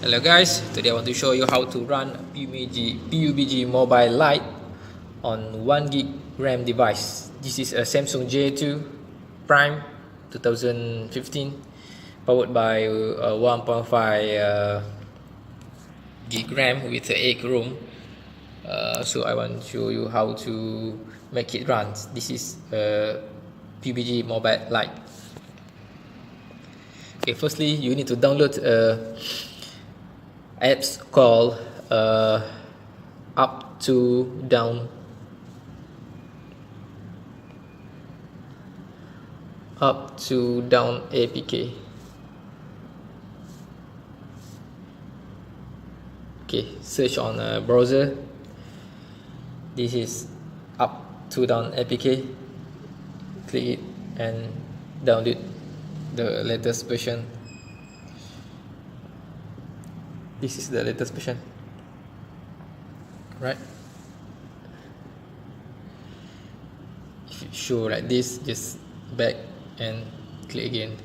Hello guys, today I want to show you how to run PUBG Mobile Lite on 1GB RAM device. This is a Samsung J2 Prime 2015 powered by 1.5 gig RAM with 8 ROM. So I want to show you how to make it run. This is PUBG Mobile Lite. Okay, firstly you need to download apps called up to down APK. Okay, search on a browser. This is up to down APK. Click it and download the latest version. This is the latest version, right? If it show like this, just back and click again.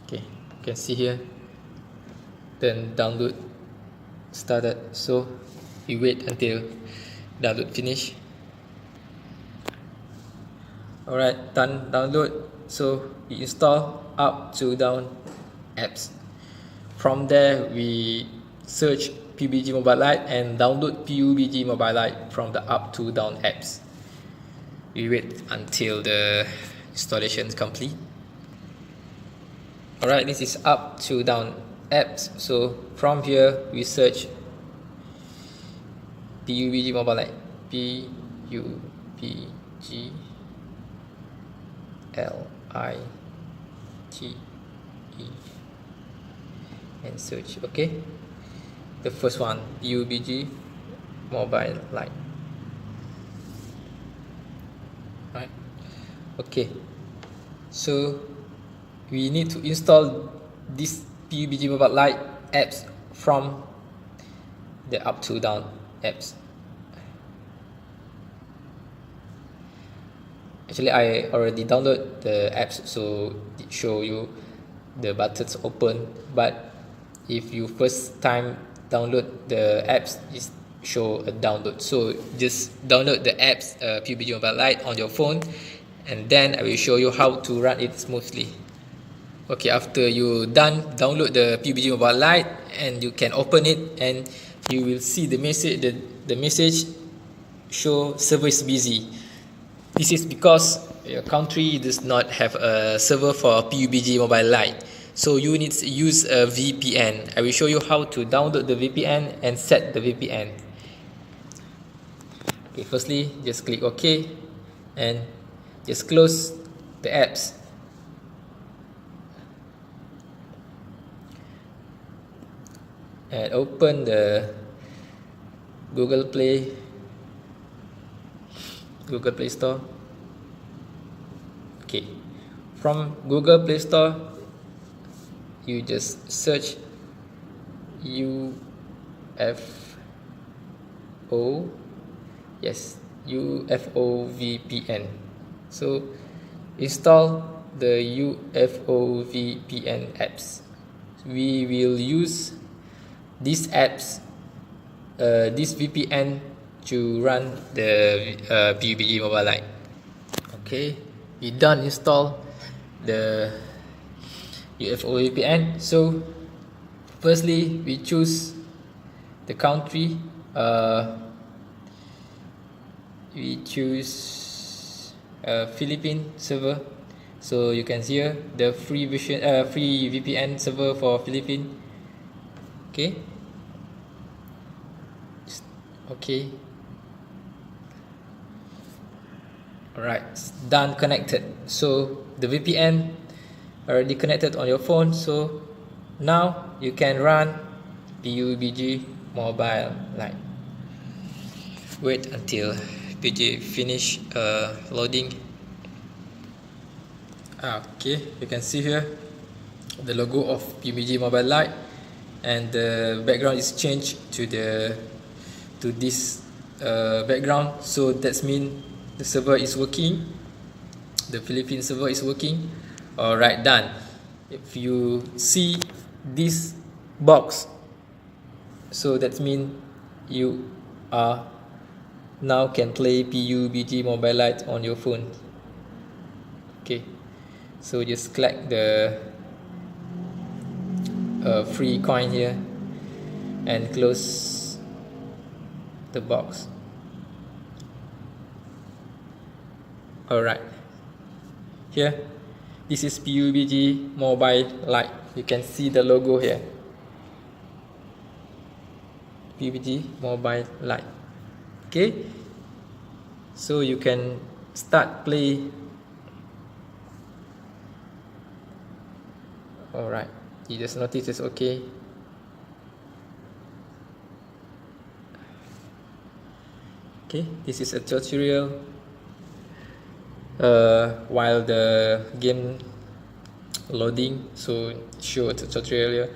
Okay, you can see here. Then download started, so you wait until download finish. Alright, done download. So we install up to down apps. From there we search PUBG Mobile Lite and download PUBG Mobile Lite from the up to down apps. We wait until the installation is complete. Alright, this is up to down apps. So from here we search PUBG Mobile Lite, PUBG LITE, and search. Okay, the first one, PUBG Mobile Lite. Right. Okay, so we need to install this PUBG Mobile Lite apps from the up to down apps. Actually, I already downloaded the apps, so it show you the buttons open. But if you first time download the apps, it show a download. So just download the apps PUBG Mobile Lite on your phone, and then I will show you how to run it smoothly. Okay, after you done download the PUBG Mobile Lite, and you can open it, and you will see the message. The message show server is busy. This is because your country does not have a server for PUBG Mobile Lite. So you need to use a VPN. I will show you how to download the VPN and set the VPN. Okay, firstly, just click OK and just close the apps. And open the Google Play Store. Okay, from Google Play Store you just search UFO VPN. So install the UFO VPN apps. We will use these apps, this VPN to run the PUBG Mobile Lite. Okay, we done install the UFO VPN. So firstly we choose the country. We choose Philippine server. So you can see here the free version, free VPN server for Philippines. Okay. Okay. Alright, done connected. So the VPN already connected on your phone. So now you can run PUBG Mobile Lite. Wait until PUBG finish loading. Okay, you can see here the logo of PUBG Mobile Lite, and the background is changed to this background. So that means the server is working. The Philippine server is working. Alright, done. if you see this box, so that means you are now can play PUBG Mobile Lite on your phone. Okay, so just collect the free coin here and close the box. Alright, here this is PUBG Mobile Lite. You can see the logo here, PUBG Mobile Lite. Okay, so you can start play. Alright, you just notice it's okay. Okay, this is a tutorial while the game loading, so show a tutorial here.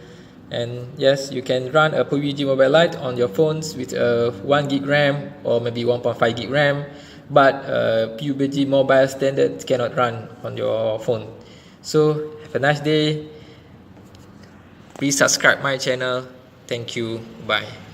And yes, you can run a PUBG Mobile Lite on your phones with a 1 gig RAM or maybe 1.5 gig RAM, but PUBG Mobile Standard cannot run on your phone. So have a nice day. Please subscribe my channel. Thank you. Bye.